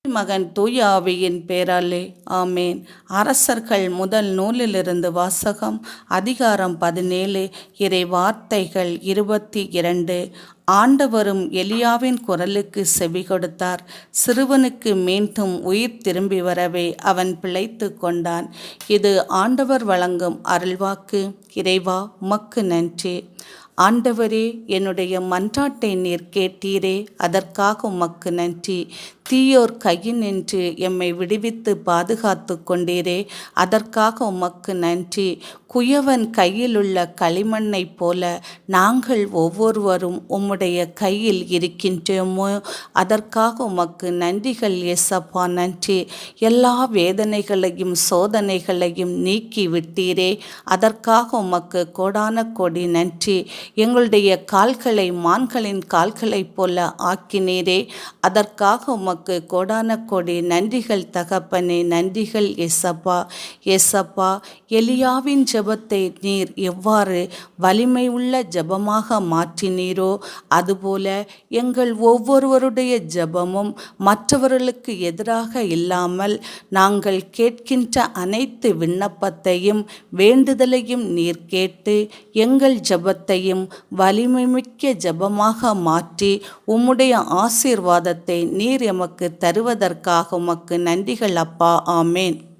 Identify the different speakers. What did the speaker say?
Speaker 1: மகன் தூய ஆவியின் பேராலே ஆமேன். அரசர்கள் முதல் நூலிலிருந்து வாசகம். அதிகாரம் 17, இறை வார்த்தைகள் 22. ஆண்டவரும் எலியாவின் குரலுக்கு செவி கொடுத்தார். சிறுவனுக்கு மீண்டும் உயிர் திரும்பி வரவே அவன் பிழைத்து கொண்டான். இது ஆண்டவர் வழங்கும் அருள்வாக்கு. இறைவா, உமக்கு நன்றி. ஆண்டவரே, என்னுடைய மன்றாட்டை நீர் கேட்டீரே, அதற்காக உமக்கு நன்றி. தீயோர் கையினின்று எம்மை விடுவித்து பாதுகாத்து கொண்டீரே, அதற்காக உமக்கு நன்றி. குயவன் கையிலுள்ள களிமண்ணைப் போல நாங்கள் ஒவ்வொருவரும் உம்முடைய கையில் இருக்கின்றோமோ, அதற்காக உமக்கு நன்றிகள் ஏசப்பா, நன்றி. எல்லா வேதனைகளையும் சோதனைகளையும் நீக்கி விட்டீரே, அதற்காக உமக்கு கோடான கோடி நன்றி. எங்களுடைய கால்களை மான்களின் கால்களைப் போல ஆக்கினீரே, அதற்காக உமக்கு கோடான கோடி நன்றிகள் தகப்பனே, நன்றிகள் ஏசப்பா. ஏசப்பா, எலியாவின் ஜெபத்தை நீர் எவ்வாறு வலிமை உள்ள ஜெபமாக மாற்றினீரோ, அதுபோல எங்கள் ஒவ்வொருவருடைய ஜெபமும் மற்றவர்களுக்கு எதிராக இல்லாமல் நாங்கள் கேட்கின்ற அனைத்து விண்ணப்பத்தையும் வேண்டுதலையும் நீர் கேட்டு எங்கள் ஜெபத்தையும் வலிமைமிக்க ஜெபமாக மாற்றி உம்முடைய ஆசீர்வாதத்தை நீர் எமக்கு தருவதற்காக உமக்கு நன்றிகள் அப்பா. ஆமேன்.